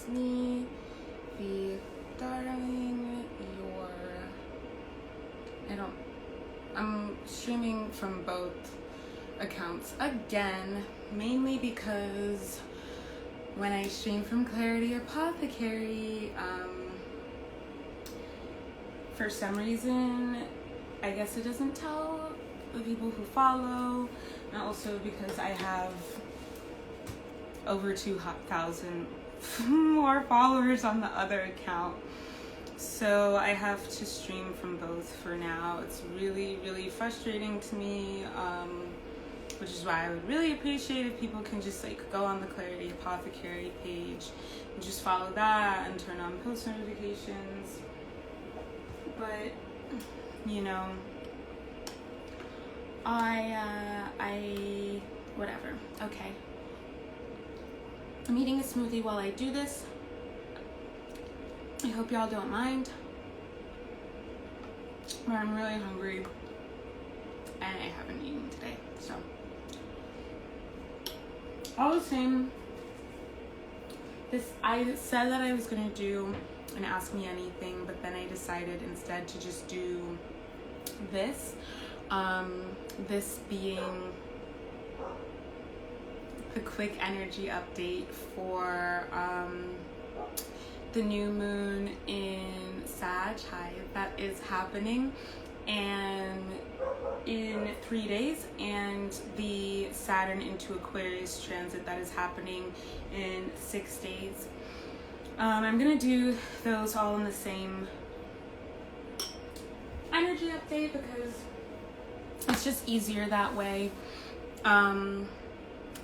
it's me, Vie Darling, I'm streaming from both accounts again, mainly because when I stream from 𝕭𝖎𝖆𝖕𝖓𝖊𝖉, for some reason, I guess it doesn't tell the people who follow, and also because I have over 2,000 more followers on the other account. So I have to stream from both for now. It's really, really frustrating to me, which is why I would really appreciate if people can just like go on the 𝕭𝖎𝖕𝖓𝖕 page and just follow that and turn on post notifications. But, you know, whatever. Okay. I'm eating a smoothie while I do this. I hope y'all don't mind. But I'm really hungry and I haven't eaten today. So, all the same, I said that I was gonna do an Ask Me Anything, but then I decided instead to just do this. This being the quick energy update for the new moon in Sagittarius that is happening and in 3 days, and the Saturn into Aquarius transit that is happening in 6 days. I'm gonna do those all in the same energy update because it's just easier that way.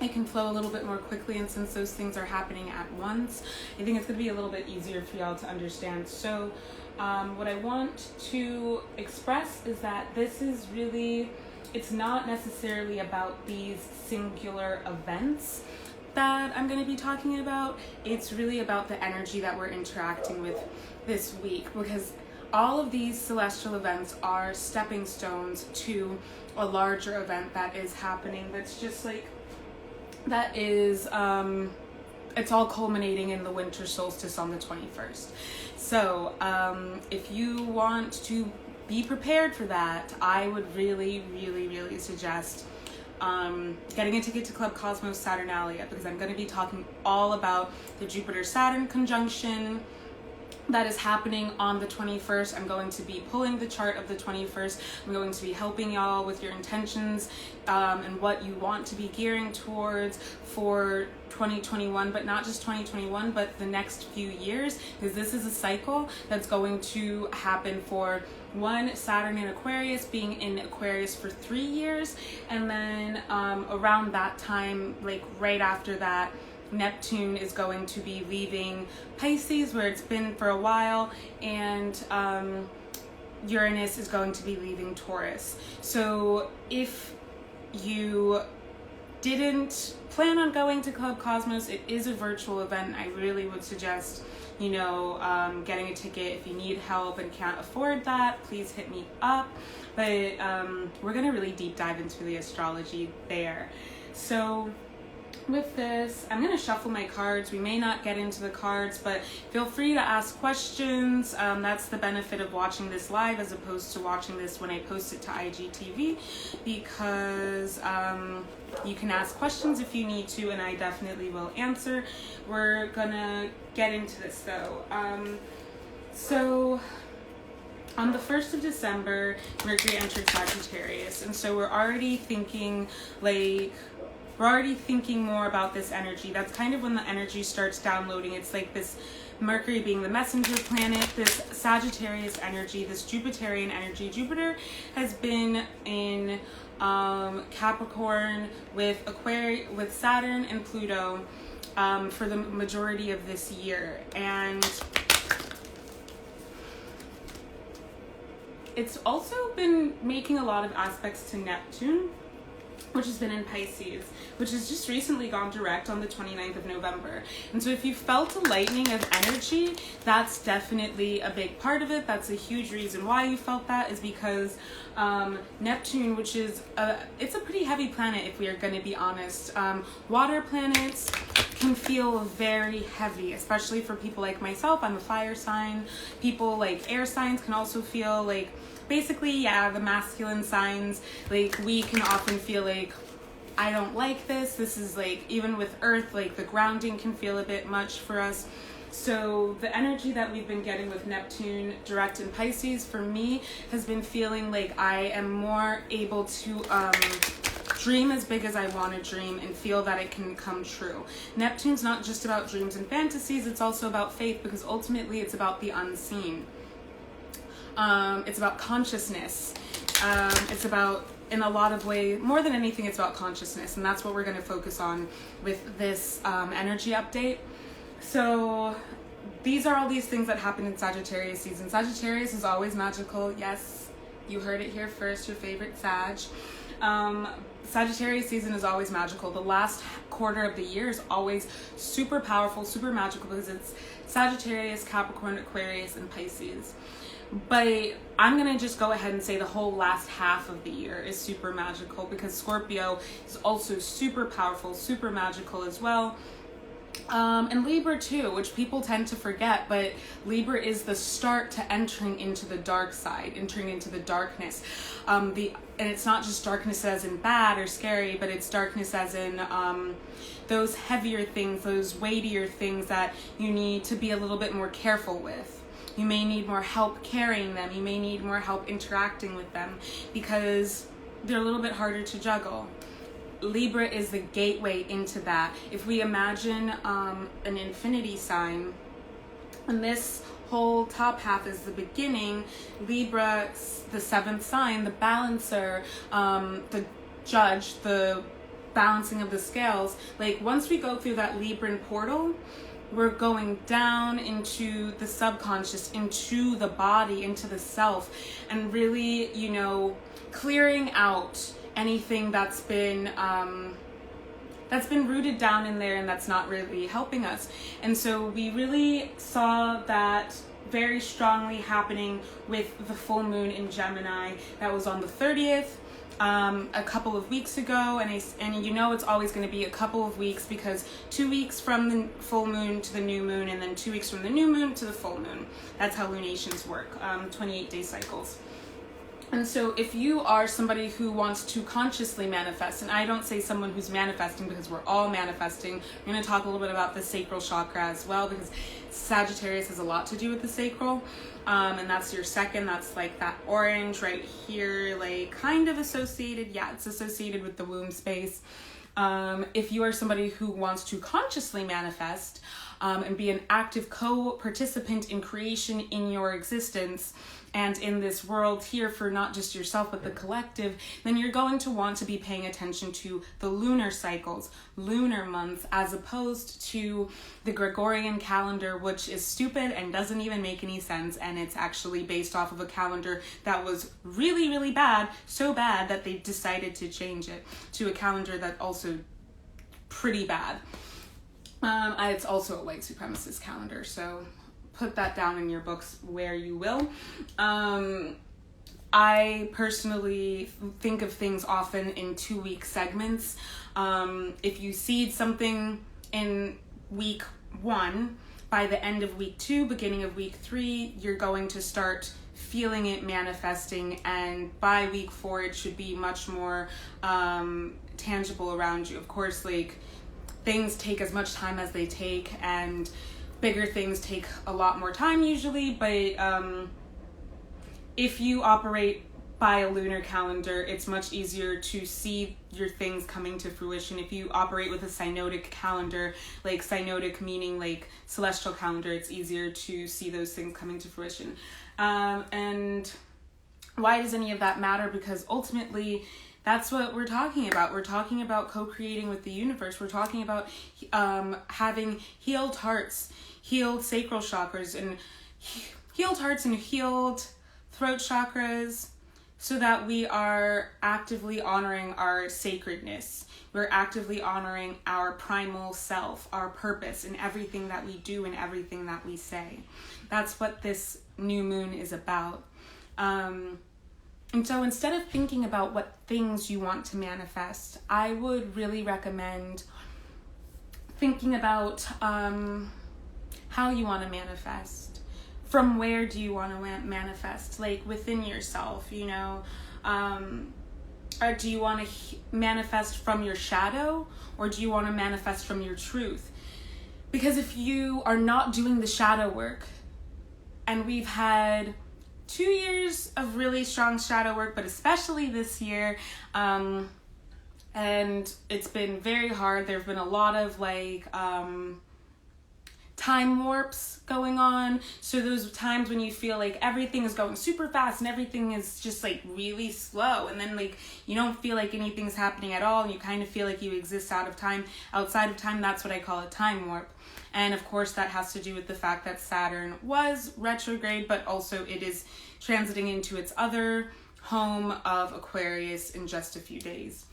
It can flow a little bit more quickly, and since those things are happening at once, I think it's going to be a little bit easier for y'all to understand. So what I want to express is that this is really, it's not necessarily about these singular events that I'm going to be talking about. It's really about the energy that we're interacting with this week, because all of these celestial events are stepping stones to a larger event that is happening that's just like, that is, it's all culminating in the winter solstice on the 21st. So if you want to be prepared for that, I would really, really, really suggest getting a ticket to Club Cosmos Saturnalia, because I'm going to be talking all about the Jupiter-Saturn conjunction that is happening on the 21st. I'm going to be pulling the chart of the 21st. I'm going to be helping y'all with your intentions and what you want to be gearing towards for 2021, but not just 2021, but the next few years, because this is a cycle that's going to happen for Saturn in Aquarius, being in Aquarius for 3 years, and then around that time, like right after that, Neptune is going to be leaving Pisces, where it's been for a while, and Uranus is going to be leaving Taurus. So if you didn't plan on going to Club Cosmos, it is a virtual event. I really would suggest, you know, getting a ticket. If you need help and can't afford that, please hit me up. But we're going to really deep dive into the astrology there. So with this, I'm going to shuffle my cards. We may not get into the cards, but feel free to ask questions. That's the benefit of watching this live as opposed to watching this when I post it to IGTV, because you can ask questions if you need to, and I definitely will answer. We're gonna get into this though. So on the 1st of December, Mercury entered Sagittarius, and so we're already thinking more about this energy. That's kind of when the energy starts downloading. It's like this Mercury being the messenger planet, this Sagittarius energy, this Jupiterian energy. Jupiter has been in Capricorn with Aquarius, with Saturn and Pluto for the majority of this year, and it's also been making a lot of aspects to Neptune. which has been in Pisces, which has just recently gone direct on the 29th of November. And so if you felt a lightening of energy, that's definitely a big part of it. That's a huge reason why you felt that, is because Neptune, which is, it's a pretty heavy planet if we are going to be honest. Water planets can feel very heavy, especially for people like myself. I'm a fire sign. People like air signs can also feel like, basically, yeah, the masculine signs, like we can often feel like, I don't like this. This is like, even with Earth, like the grounding can feel a bit much for us. So the energy that we've been getting with Neptune direct in Pisces for me has been feeling like I am more able to dream as big as I want to dream and feel that it can come true. Neptune's not just about dreams and fantasies, it's also about faith, because ultimately it's about the unseen. It's about consciousness. It's about, in a lot of ways, more than anything, it's about consciousness. And that's what we're going to focus on with this energy update. So these are all these things that happen in Sagittarius season. Sagittarius is always magical. Yes, you heard it here first, your favorite Sag. Sagittarius season is always magical. The last quarter of the year is always super powerful, super magical, because it's Sagittarius, Capricorn, Aquarius, and Pisces. But I'm going to just go ahead and say the whole last half of the year is super magical, because Scorpio is also super powerful, super magical as well. And Libra too, which people tend to forget, but Libra is the start to entering into the dark side, entering into the darkness. And it's not just darkness as in bad or scary, but it's darkness as in those heavier things, those weightier things that you need to be a little bit more careful with. You may need more help carrying them. You may need more help interacting with them, because they're a little bit harder to juggle. Libra is the gateway into that. If we imagine an infinity sign, and this whole top half is the beginning, Libra, the seventh sign, the balancer, the judge, the balancing of the scales, like once we go through that Libran portal, we're going down into the subconscious, into the body, into the self, and really, you know, clearing out anything that's been rooted down in there and that's not really helping us. And so we really saw that very strongly happening with the full moon in Gemini that was on the 30th. A couple of weeks ago, and you know it's always going to be a couple of weeks, because 2 weeks from the full moon to the new moon, and then 2 weeks from the new moon to the full moon. That's how lunations work, 28-day cycles. And so if you are somebody who wants to consciously manifest, and I don't say someone who's manifesting because we're all manifesting, I'm going to talk a little bit about the sacral chakra as well, because Sagittarius has a lot to do with the sacral. And that's your second, that's like that orange right here, like kind of associated. Yeah, it's associated with the womb space. If you are somebody who wants to consciously manifest and be an active co-participant in creation in your existence and in this world here for not just yourself but the collective, then you're going to want to be paying attention to the lunar cycles, lunar months, as opposed to the Gregorian calendar, which is stupid and doesn't even make any sense, and it's actually based off of a calendar that was really, really bad, so bad that they decided to change it to a calendar that's also pretty bad. It's also a white supremacist calendar, so put that down in your books where you will. I personally think of things often in 2-week segments. If you seed something in week 1, by the end of week 2, beginning of week 3, you're going to start feeling it manifesting, and by week 4 it should be much more tangible around you. Of course, like, things take as much time as they take, and bigger things take a lot more time usually, but if you operate by a lunar calendar, it's much easier to see your things coming to fruition. If you operate with a synodic calendar, like synodic meaning like celestial calendar, it's easier to see those things coming to fruition. And why does any of that matter? Because ultimately, that's what we're talking about. We're talking about co-creating with the universe. We're talking about having healed hearts, healed sacral chakras, and healed hearts and healed throat chakras, so that we are actively honoring our sacredness. We're actively honoring our primal self, our purpose in everything that we do and everything that we say. That's what this new moon is about. And so instead of thinking about what things you want to manifest, I would really recommend thinking about how you want to manifest. From where do you want to manifest? Like within yourself, you know? Or do you want to manifest from your shadow? Or do you want to manifest from your truth? Because if you are not doing the shadow work, and we've had 2 years of really strong shadow work, but especially this year, and it's been very hard. There've been a lot of time warps going on. So those times when you feel like everything is going super fast and everything is just like really slow, and then like you don't feel like anything's happening at all, and you kind of feel like you exist outside of time, that's what I call a time warp. And of course that has to do with the fact that Saturn was retrograde, but also it is transiting into its other home of Aquarius in just a few days.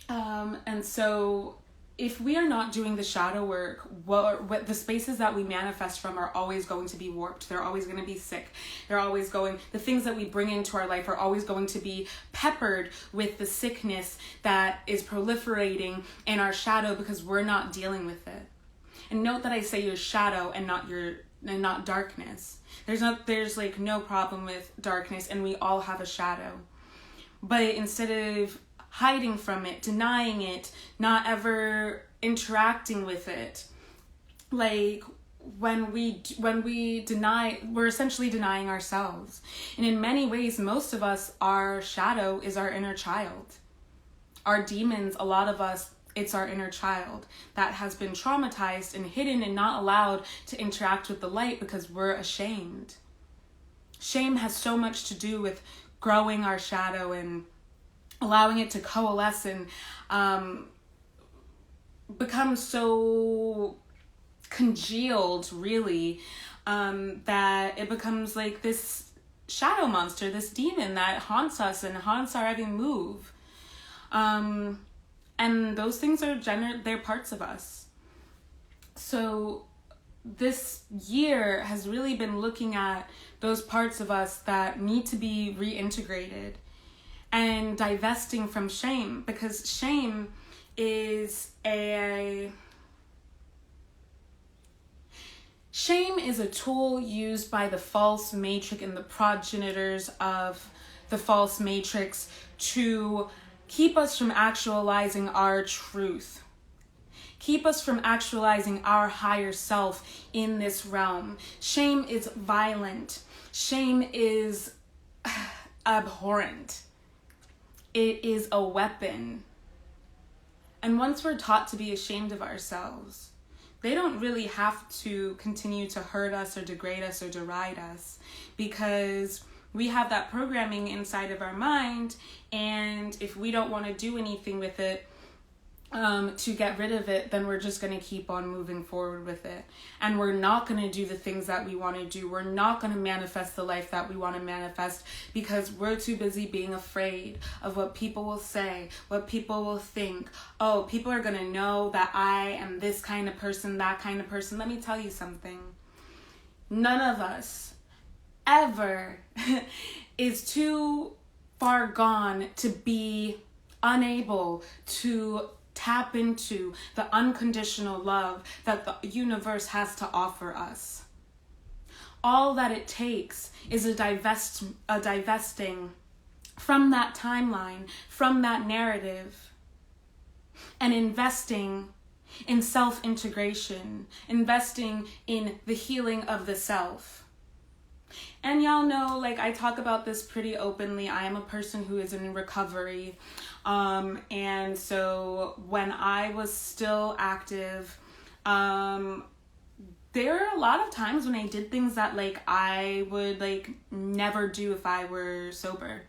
And so if we are not doing the shadow work, what the spaces that we manifest from are always going to be warped. They're always going to be sick. The things that we bring into our life are always going to be peppered with the sickness that is proliferating in our shadow because we're not dealing with it. And note that I say your shadow and not darkness. There's like no problem with darkness, and we all have a shadow. But instead of hiding from it, denying it, not ever interacting with it, like when we deny, we're essentially denying ourselves. And in many ways, most of us, our shadow is our inner child. Our demons, a lot of us, it's our inner child that has been traumatized and hidden and not allowed to interact with the light because we're ashamed. Shame has so much to do with growing our shadow and allowing it to coalesce and become so congealed, really, that it becomes like this shadow monster, this demon that haunts us and haunts our every move. And those things are they're parts of us. So this year has really been looking at those parts of us that need to be reintegrated and divesting from shame, because shame is a tool used by the false matrix and the progenitors of the false matrix to keep us from actualizing our truth. Keep us from actualizing our higher self in this realm. Shame is violent. Shame is abhorrent. It is a weapon. And once we're taught to be ashamed of ourselves, they don't really have to continue to hurt us or degrade us or deride us, because we have that programming inside of our mind, and if we don't want to do anything with it to get rid of it, then we're just going to keep on moving forward with it. And we're not going to do the things that we want to do. We're not going to manifest the life that we want to manifest because we're too busy being afraid of what people will say, what people will think. Oh, people are going to know that I am this kind of person, that kind of person. Let me tell you something. None of us ever is too far gone to be unable to tap into the unconditional love that the universe has to offer us. All that it takes is a divesting from that timeline, from that narrative, and investing in self-integration, investing in the healing of the self. And y'all know, like, I talk about this pretty openly. I am a person who is in recovery. And so when I was still active, there were a lot of times when I did things that, like, I would, like, never do if I were sober.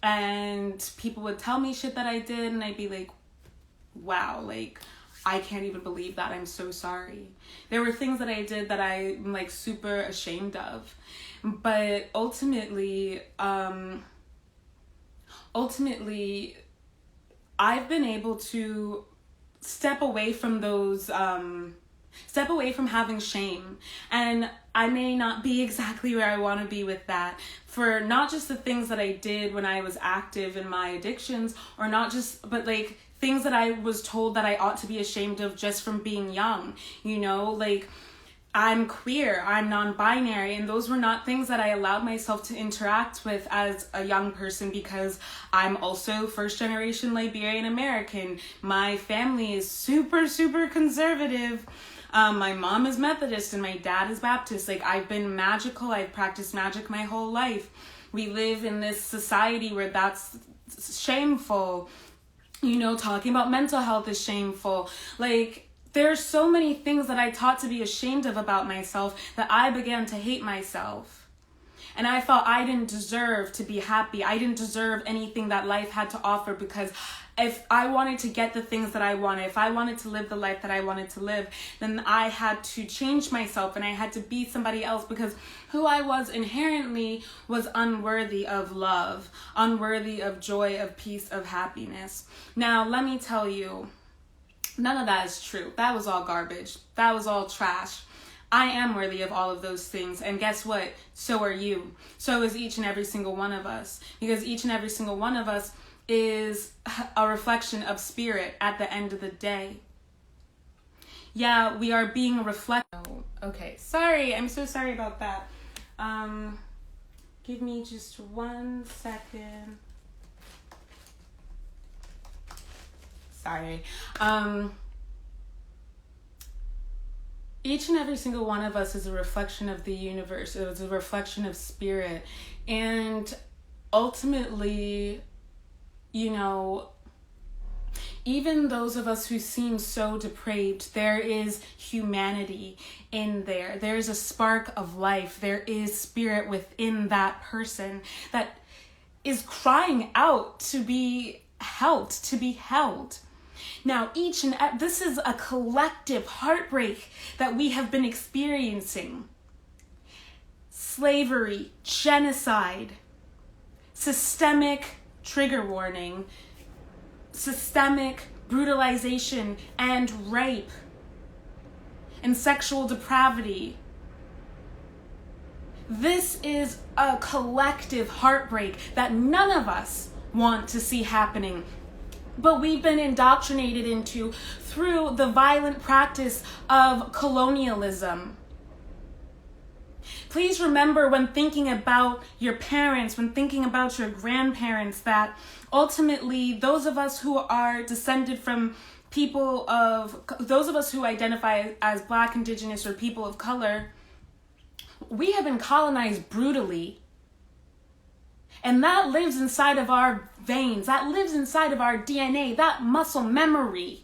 And people would tell me shit that I did, and I'd be like, wow, like, I can't even believe that. I'm so sorry. There were things that I did that I'm, like, super ashamed of. But ultimately, ultimately, I've been able to step away from those, step away from having shame. And I may not be exactly where I want to be with that, for not just the things that I did when I was active in my addictions, or not just, but like things that I was told that I ought to be ashamed of just from being young, you know, like I'm queer, I'm non-binary, and those were not things that I allowed myself to interact with as a young person, because I'm also first generation Liberian American. My family is super, super conservative. My mom is Methodist and my dad is Baptist. Like, I've been magical. I've practiced magic my whole life. We live in this society where that's shameful. You know, talking about mental health is shameful. Like, there's so many things that I taught to be ashamed of about myself that I began to hate myself. And I felt I didn't deserve to be happy. I didn't deserve anything that life had to offer, because if I wanted to get the things that I wanted, if I wanted to live the life that I wanted to live, then I had to change myself and I had to be somebody else, because who I was inherently was unworthy of love, unworthy of joy, of peace, of happiness. Now, let me tell you, none of that is true. That was all garbage. That was all trash. I am worthy of all of those things. And guess what? So are you. So is each and every single one of us. Because each and every single one of us is a reflection of spirit at the end of the day. Yeah, we are being reflected. Okay, sorry. I'm so sorry about that. Give me just 1 second. Sorry. Each and every single one of us is a reflection of the universe. It was a reflection of spirit. And ultimately, you know, even those of us who seem so depraved, there is humanity in there. There's a spark of life. There is spirit within that person that is crying out to be helped, to be held. Now, this is a collective heartbreak that we have been experiencing. Slavery, genocide, systemic trigger warning, systemic brutalization and rape, and sexual depravity. This is a collective heartbreak that none of us want to see happening. But we've been indoctrinated into through the violent practice of colonialism. Please remember, when thinking about your parents, when thinking about your grandparents, that ultimately those of us who are descended from those of us who identify as Black, Indigenous, or people of color, we have been colonized brutally. And that lives inside of our veins. That lives inside of our DNA, that muscle memory.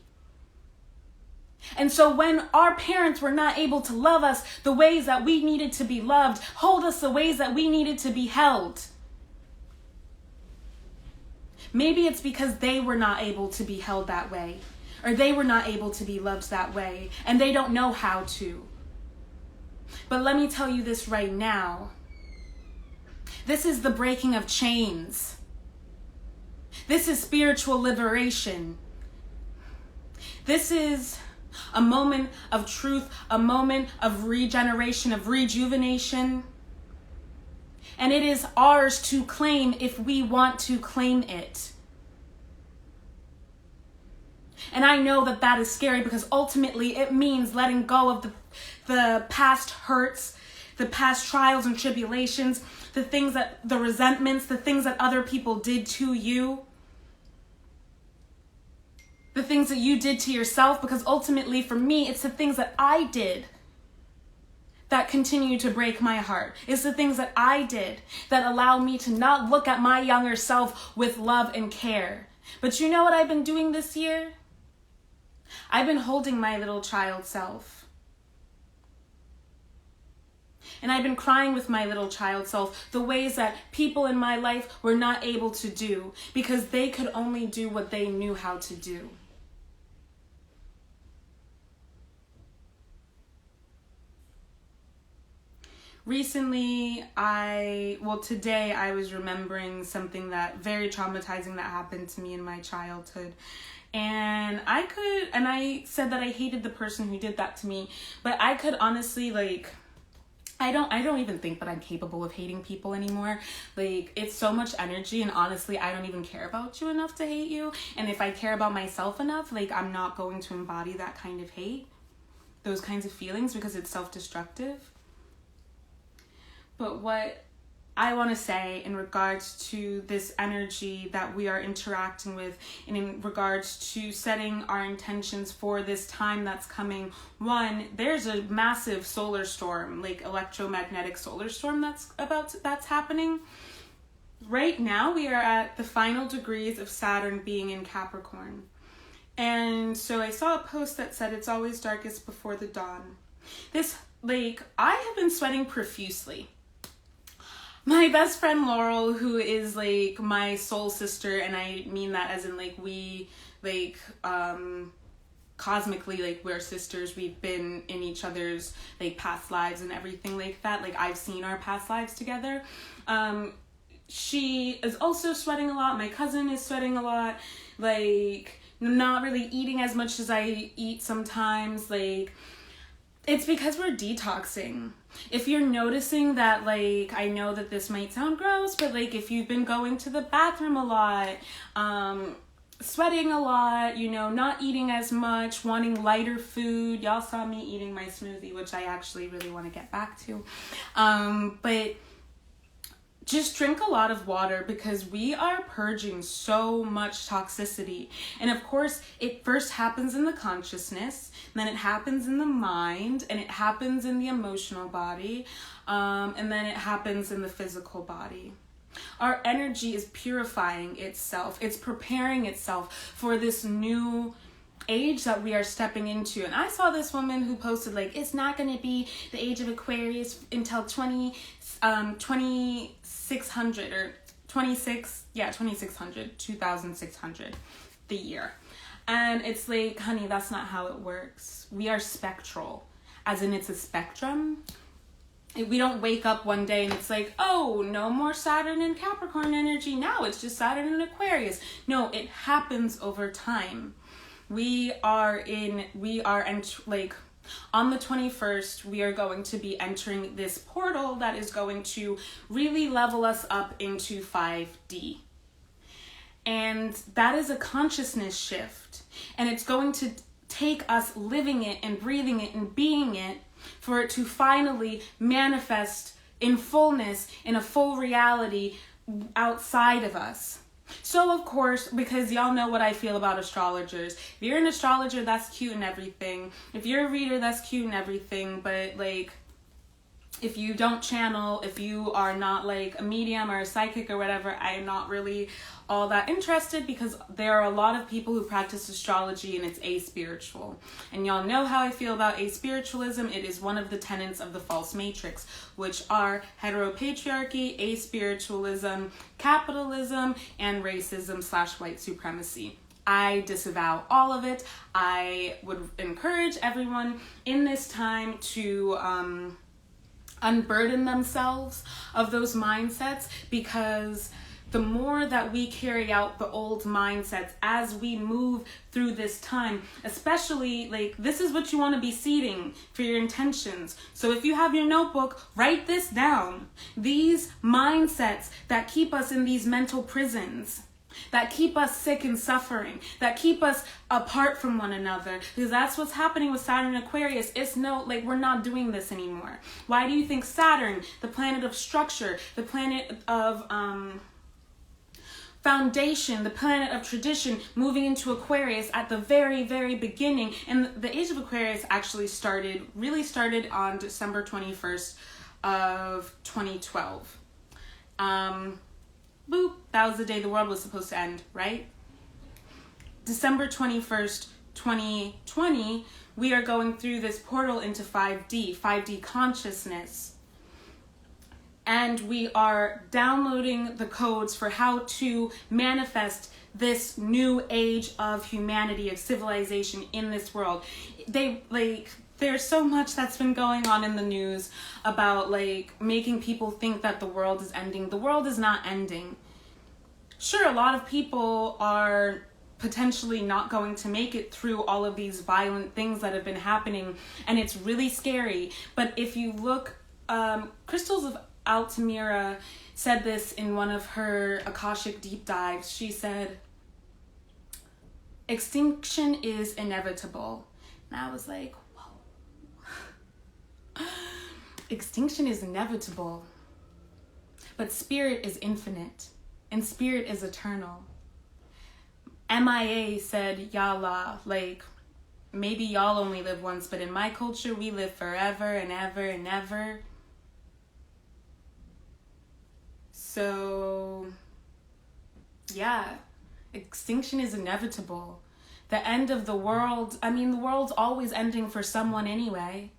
And so when our parents were not able to love us the ways that we needed to be loved, hold us the ways that we needed to be held, maybe it's because they were not able to be held that way, or they were not able to be loved that way, and they don't know how to. But let me tell you this right now. This is the breaking of chains. This is spiritual liberation. This is a moment of truth, a moment of regeneration, of rejuvenation. And it is ours to claim if we want to claim it. And I know that that is scary, because ultimately it means letting go of the past hurts, the past trials and tribulations, the resentments, the things that other people did to you, the things that you did to yourself, because ultimately for me, it's the things that I did that continue to break my heart. It's the things that I did that allow me to not look at my younger self with love and care. But you know what I've been doing this year? I've been holding my little child self. And I've been crying with my little child self the ways that people in my life were not able to do, because they could only do what they knew how to do. recently today I was remembering something that very traumatizing that happened to me in my childhood. And I said that I hated the person who did that to me, but I could honestly, like, I don't even think that I'm capable of hating people anymore. Like, it's so much energy, and honestly, I don't even care about you enough to hate you. And if I care about myself enough, like, I'm not going to embody that kind of hate, those kinds of feelings, because it's self-destructive. But what I want to say in regards to this energy that we are interacting with, and in regards to setting our intentions for this time that's coming, one, there's a massive solar storm, like electromagnetic solar storm that's happening. Right now, we are at the final degrees of Saturn being in Capricorn. And so I saw a post that said it's always darkest before the dawn. I have been sweating profusely. My best friend Laurel, who is like my soul sister, and I mean that as in like we cosmically, like, we're sisters. We've been in each other's like past lives and everything like that. Like, I've seen our past lives together. She is also sweating a lot. My cousin is sweating a lot. Like, not really eating as much as I eat sometimes. Like, it's because we're detoxing. If you're noticing that, like, I know that this might sound gross, but like, if you've been going to the bathroom a lot, sweating a lot, you know, not eating as much, wanting lighter food. Y'all saw me eating my smoothie, which I actually really want to get back to. But just drink a lot of water, because we are purging so much toxicity. And of course, it first happens in the consciousness, then it happens in the mind, and it happens in the emotional body, and then it happens in the physical body. Our energy is purifying itself. It's preparing itself for this new age that we are stepping into. And I saw this woman who posted, like, it's not going to be the age of Aquarius until 2600 or 2600, the year. And it's like, honey, that's not how it works. We are spectral, as in it's a spectrum. We don't wake up one day and it's like, oh, no more Saturn and Capricorn energy. Now it's just Saturn and Aquarius. No, it happens over time. On the 21st, we are going to be entering this portal that is going to really level us up into 5D. And that is a consciousness shift. And it's going to take us living it and breathing it and being it for it to finally manifest in fullness, in a full reality outside of us. So, of course, because y'all know what I feel about astrologers. If you're an astrologer, that's cute and everything. If you're a reader, that's cute and everything. But, like, if you don't channel, if you are not, like, a medium or a psychic or whatever, I am not really all that interested, because there are a lot of people who practice astrology and it's aspiritual. And y'all know how I feel about aspiritualism. It is one of the tenets of the false matrix, which are heteropatriarchy, aspiritualism, capitalism, and racism/white supremacy. I disavow all of it. I would encourage everyone in this time to unburden themselves of those mindsets, because the more that we carry out the old mindsets as we move through this time, especially, like, this is what you want to be seeding for your intentions. So if you have your notebook, write this down. These mindsets that keep us in these mental prisons, that keep us sick and suffering, that keep us apart from one another, because that's what's happening with Saturn and Aquarius. It's we're not doing this anymore. Why do you think Saturn, the planet of structure, the planet of foundation, the planet of tradition, moving into Aquarius at the very, very beginning? And the age of Aquarius actually started on December 21st of 2012. Boop, that was the day the world was supposed to end, right? December 21st, 2020, we are going through this portal into 5D consciousness. And we are downloading the codes for how to manifest this new age of humanity, of civilization in this world. there's so much that's been going on in the news about like making people think that the world is ending. The world is not ending. Sure, a lot of people are potentially not going to make it through all of these violent things that have been happening, and it's really scary. But if you look, Crystals of Altamira said this in one of her Akashic deep dives. She said, extinction is inevitable. And I was like, whoa. Extinction is inevitable. But spirit is infinite, and spirit is eternal. MIA said, Yalla, like, maybe y'all only live once, but in my culture, we live forever and ever and ever. So, yeah, extinction is inevitable. The end of the world, I mean, the world's always ending for someone anyway.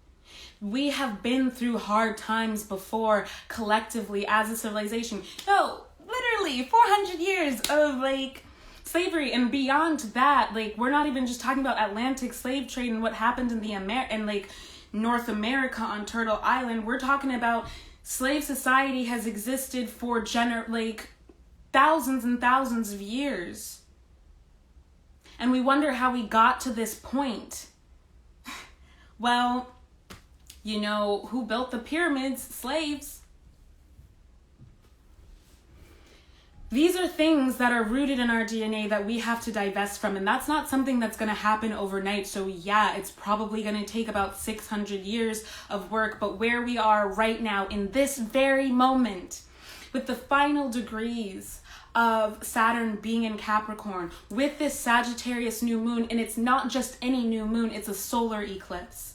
We have been through hard times before, collectively, as a civilization. No, literally, 400 years of, like, slavery, and beyond that, like, we're not even just talking about Atlantic slave trade and what happened in the North America on Turtle Island. We're talking about slave society has existed for thousands and thousands of years. And we wonder how we got to this point. Well, you know, who built the pyramids? Slaves. These are things that are rooted in our DNA that we have to divest from, and that's not something that's going to happen overnight. So yeah, it's probably going to take about 600 years of work, but where we are right now in this very moment, with the final degrees of Saturn being in Capricorn, with this Sagittarius new moon, and it's not just any new moon, it's a solar eclipse.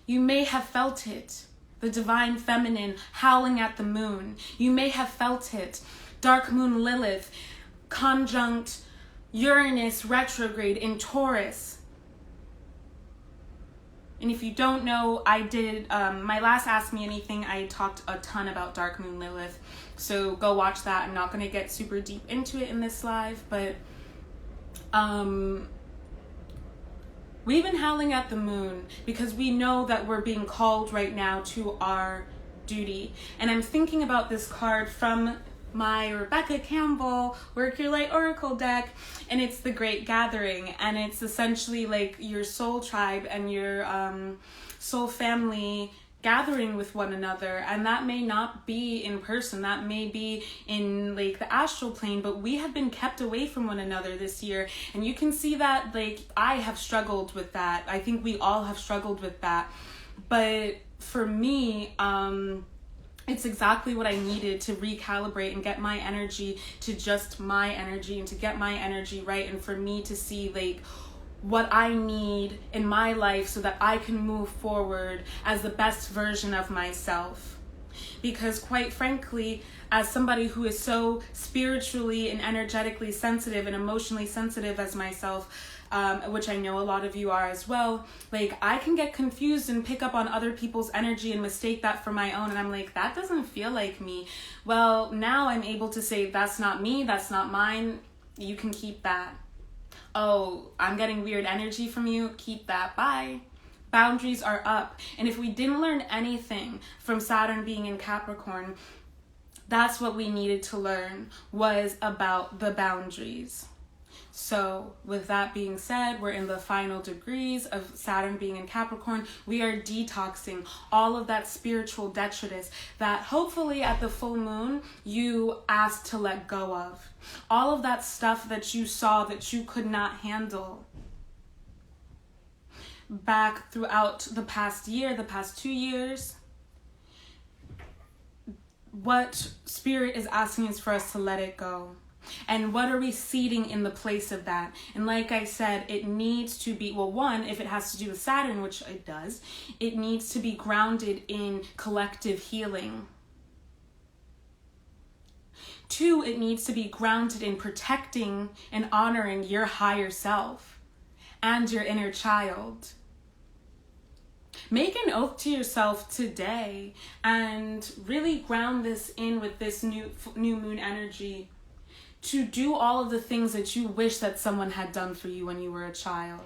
You may have felt it. The divine feminine howling at the moon. You may have felt it. Dark moon Lilith conjunct Uranus retrograde in Taurus. And if you don't know, I did my last Ask Me Anything, I talked a ton about Dark moon Lilith. So go watch that. I'm not going to get super deep into it in this live, but we've been howling at the moon because we know that we're being called right now to our duty. And I'm thinking about this card from my Rebecca Campbell Work Your Light Oracle deck, and it's the Great Gathering, and it's essentially like your soul tribe and your soul family gathering with one another. And that may not be in person, that may be in like the astral plane, but we have been kept away from one another this year. And you can see that, like, I have struggled with that. I think we all have struggled with that. But for me, it's exactly what I needed to recalibrate and get my energy to just my energy, and to get my energy right, and for me to see like what I need in my life so that I can move forward as the best version of myself. Because quite frankly, as somebody who is so spiritually and energetically sensitive and emotionally sensitive as myself, which I know a lot of you are as well, like, I can get confused and pick up on other people's energy and mistake that for my own, and I'm like, that doesn't feel like me. Well, now I'm able to say, that's not me, that's not mine, you can keep that. Oh, I'm getting weird energy from you, keep that, bye. Boundaries are up. And if we didn't learn anything from Saturn being in Capricorn, that's what we needed to learn, was about the boundaries. So with that being said, we're in the final degrees of Saturn being in Capricorn. We are detoxing all of that spiritual detritus that hopefully at the full moon you asked to let go of. All of that stuff that you saw that you could not handle back throughout the past year, the past 2 years. What Spirit is asking is for us to let it go. And what are we seeding in the place of that? And like I said, it needs to be, well, one, if it has to do with Saturn, which it does, it needs to be grounded in collective healing. 2, it needs to be grounded in protecting and honoring your higher self and your inner child. Make an oath to yourself today and really ground this in with this new moon energy, to do all of the things that you wish that someone had done for you when you were a child.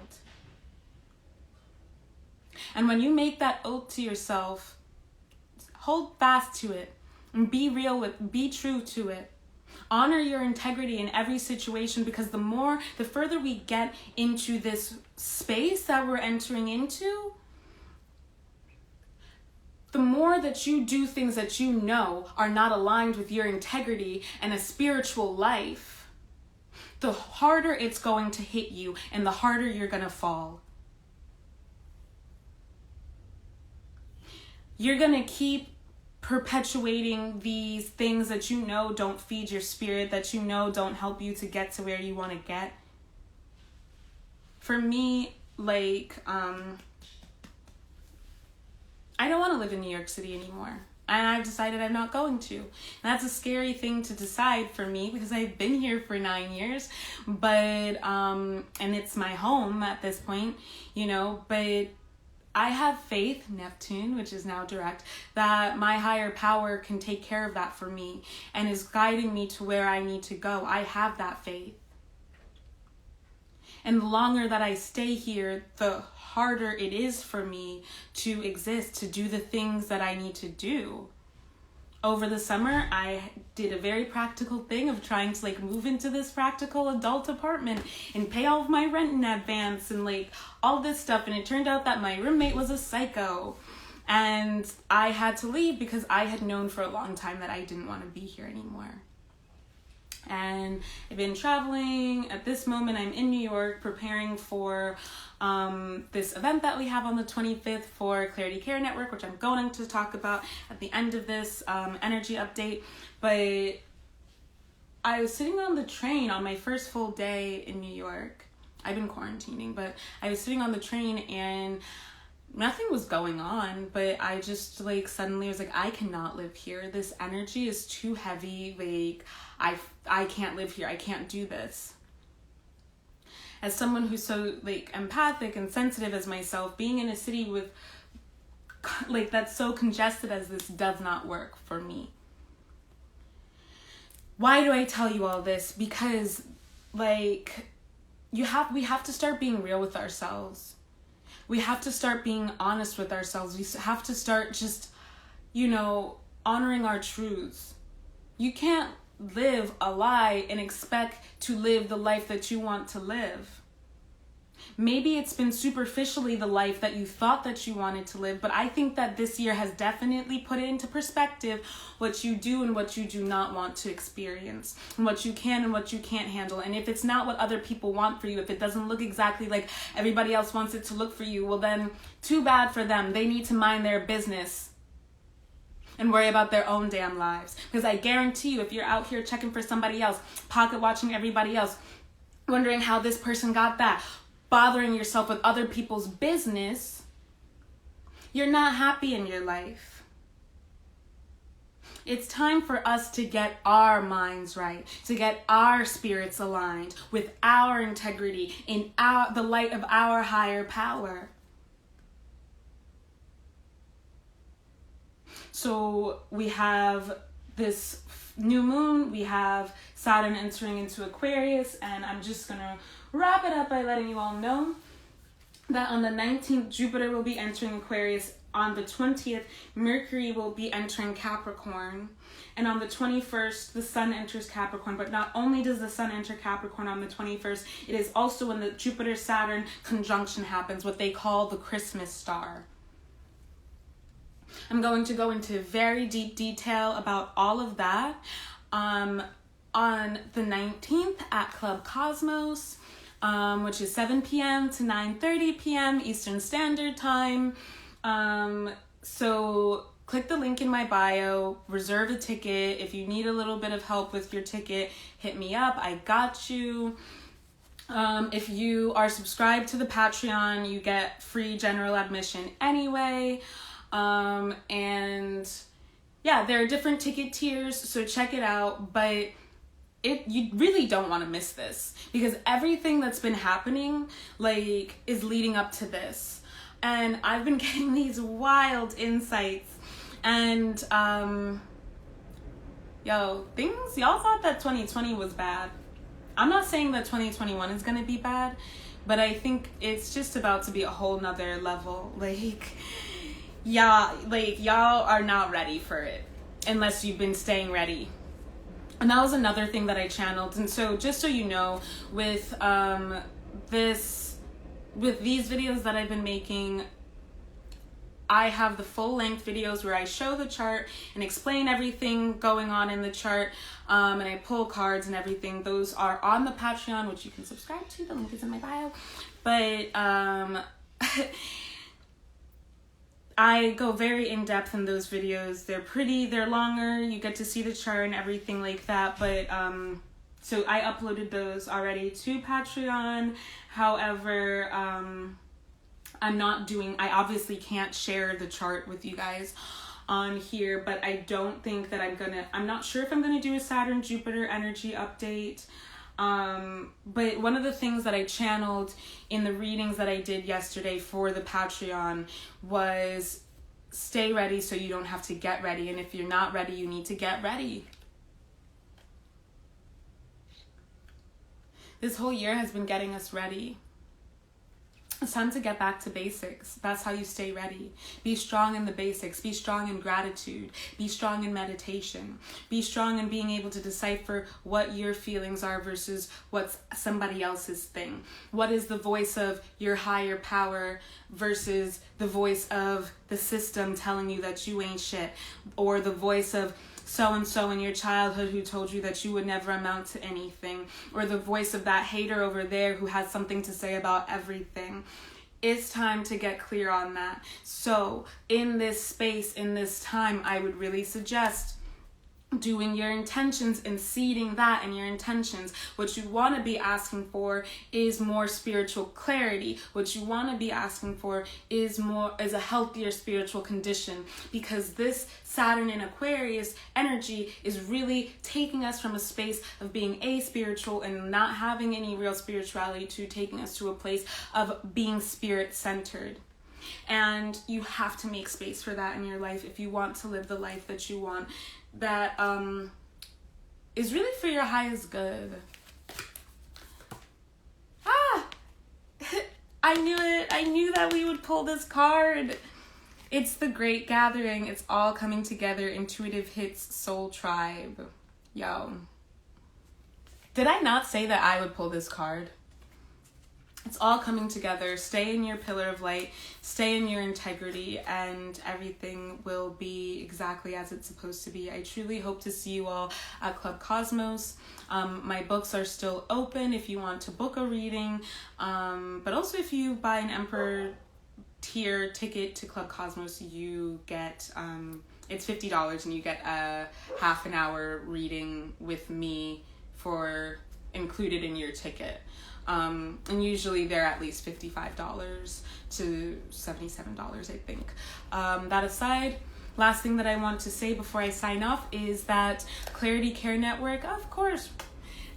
And when you make that oath to yourself, hold fast to it and be true to it. Honor your integrity in every situation, because the further we get into this space that we're entering into, the more that you do things that you know are not aligned with your integrity and a spiritual life, the harder it's going to hit you and the harder you're going to fall. You're going to keep perpetuating these things that you know don't feed your spirit, that you know don't help you to get to where you want to get. For me, like, I don't want to live in New York City anymore. And I've decided I'm not going to. And that's a scary thing to decide for me, because I've been here for 9 years, but, and it's my home at this point, you know, but I have faith, Neptune, which is now direct, that my higher power can take care of that for me and is guiding me to where I need to go. I have that faith. And the longer that I stay here, the harder it is for me to exist, to do the things that I need to do. Over the summer, I did a very practical thing of trying to like move into this practical adult apartment and pay all of my rent in advance and like all this stuff. And it turned out that my roommate was a psycho. And I had to leave because I had known for a long time that I didn't want to be here anymore. And I've been traveling. At this moment, I'm in New York preparing for this event that we have on the 25th for Clarity Care Network, which I'm going to talk about at the end of this energy update. But I was sitting on the train on my first full day in New York. I've been quarantining, but I was sitting on the train and nothing was going on, but I just like suddenly was like, I cannot live here. This energy is too heavy. Like, I can't live here. I can't do this. As someone who's so like empathic and sensitive as myself, being in a city with like that's so congested as this does not work for me. Why do I tell you all this? Because like we have to start being real with ourselves. We have to start being honest with ourselves. We have to start just, you know, honoring our truths. You can't live a lie and expect to live the life that you want to live. Maybe it's been superficially the life that you thought that you wanted to live, but I think that this year has definitely put into perspective what you do and what you do not want to experience, and what you can and what you can't handle. And if it's not what other people want for you, if it doesn't look exactly like everybody else wants it to look for you, well then, too bad for them. They need to mind their business and worry about their own damn lives. Because I guarantee you, if you're out here checking for somebody else, pocket watching everybody else, wondering how this person got that, bothering yourself with other people's business, you're not happy in your life. It's time for us to get our minds right, to get our spirits aligned with our integrity in the light of our higher power. So we have this new moon, we have Saturn entering into Aquarius, and I'm just going to wrap it up by letting you all know that on the 19th, Jupiter will be entering Aquarius. On the 20th, Mercury will be entering Capricorn. And on the 21st, the Sun enters Capricorn. But not only does the Sun enter Capricorn on the 21st, it is also when the Jupiter-Saturn conjunction happens, what they call the Christmas star. I'm going to go into very deep detail about all of that on the 19th at Club Cosmos, which is 7 p.m. to 9:30 p.m. Eastern Standard Time. So click the link in my bio, reserve a ticket. If you need a little bit of help with your ticket, hit me up. I got you. If you are subscribed to the Patreon, you get free general admission anyway. And yeah, there are different ticket tiers, so check it out, but you really don't want to miss this, because everything that's been happening like is leading up to this, and I've been getting these wild insights. And y'all thought that 2020 was bad. I'm not saying that 2021 is gonna be bad, but I think it's just about to be a whole nother level. Like, y'all are not ready for it unless you've been staying ready. And that was another thing that I channeled. And so just so you know, with these videos that I've been making, I have the full-length videos where I show the chart and explain everything going on in the chart, and I pull cards and everything. Those are on the Patreon, which you can subscribe to. The link is in my bio. But I go very in-depth in those videos. They're longer. You get to see the chart and everything like that. But so I uploaded those already to Patreon. However, I obviously can't share the chart with you guys on here, but I don't think that I'm not sure if I'm gonna do a Saturn Jupiter energy update. But one of the things that I channeled in the readings that I did yesterday for the Patreon was stay ready so you don't have to get ready. And if you're not ready, you need to get ready. This whole year has been getting us ready. It's time to get back to basics. That's how you stay ready. Be strong in the basics. Be strong in gratitude. Be strong in meditation. Be strong in being able to decipher what your feelings are versus what's somebody else's thing. What is the voice of your higher power versus the voice of the system telling you that you ain't shit, or the voice of so-and-so in your childhood who told you that you would never amount to anything, or the voice of that hater over there who has something to say about everything. It's time to get clear on that. So in this space, in this time, I would really suggest doing your intentions and seeding that in your intentions. What you want to be asking for is more spiritual clarity. What you want to be asking for is a healthier spiritual condition, because this Saturn in Aquarius energy is really taking us from a space of being aspiritual and not having any real spirituality to taking us to a place of being spirit-centered. And you have to make space for that in your life if you want to live the life that you want, that is really for your highest good. I knew it. I knew that we would pull this card. It's the Great Gathering. It's all coming together. Intuitive Hits Soul Tribe. Yo. Did I not say that I would pull this card? It's all coming together. Stay in your pillar of light, stay in your integrity, and everything will be exactly as it's supposed to be. I truly hope to see you all at Club Cosmos. My books are still open if you want to book a reading, but also if you buy an Emperor tier ticket to Club Cosmos, you get it's $50 and you get a half an hour reading with me for included in your ticket. And usually they're at least $55 to $77, I think. That aside, last thing that I want to say before I sign off is that Clarity Care Network, of course,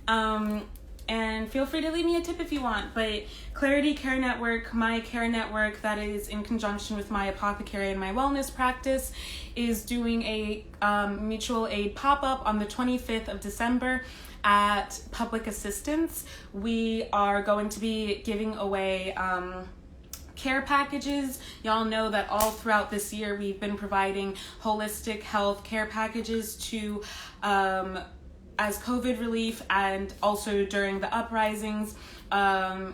and feel free to leave me a tip if you want, but Clarity Care Network, my care network that is in conjunction with my apothecary and my wellness practice, is doing a mutual aid pop-up on the 25th of December at Public Assistance. We are going to be giving away care packages. Y'all know that all throughout this year we've been providing holistic health care packages to as COVID relief and also during the uprisings.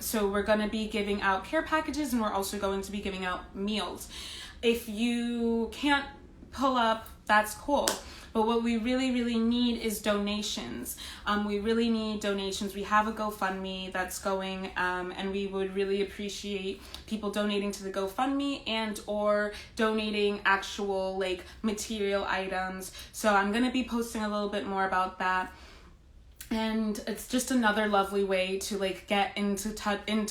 So we're going to be giving out care packages, and we're also going to be giving out meals. If you can't pull up, that's cool. But what we really, really need is donations. We really need donations. We have a GoFundMe that's going, and we would really appreciate people donating to the GoFundMe and or donating actual like material items. So I'm going to be posting a little bit more about that. And it's just another lovely way to like get into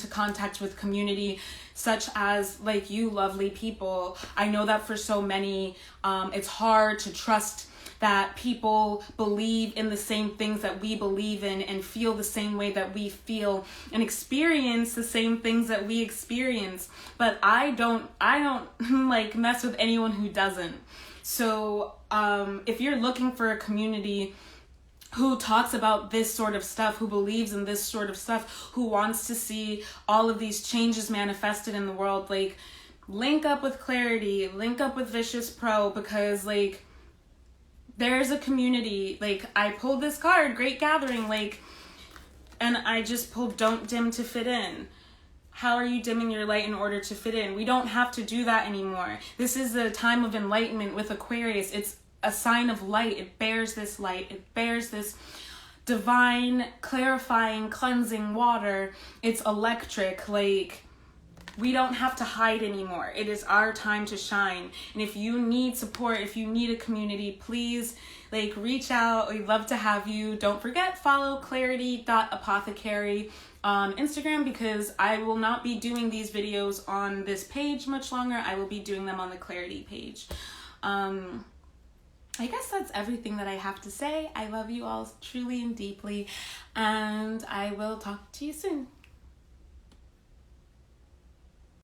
contact with community, such as like you lovely people. I know that for so many, it's hard to trust that people believe in the same things that we believe in and feel the same way that we feel and experience the same things that we experience. But I don't like mess with anyone who doesn't. So if you're looking for a community who talks about this sort of stuff, who believes in this sort of stuff, who wants to see all of these changes manifested in the world, like, link up with Clarity, link up with Vicious Pro, because, like, there's a community. Like, I pulled this card, Great Gathering, like, and I just pulled Don't Dim to Fit In. How are you dimming your light in order to fit in? We don't have to do that anymore. This is a time of enlightenment with Aquarius. It's a sign of light. It bears this light. It bears this divine, clarifying, cleansing water. It's electric. Like, we don't have to hide anymore. It is our time to shine. And if you need support, if you need a community, please, like, reach out. We'd love to have you. Don't forget, follow clarity.apothecary on Instagram, because I will not be doing these videos on this page much longer. I will be doing them on the Clarity page. I guess that's everything that I have to say. I love you all truly and deeply, and I will talk to you soon.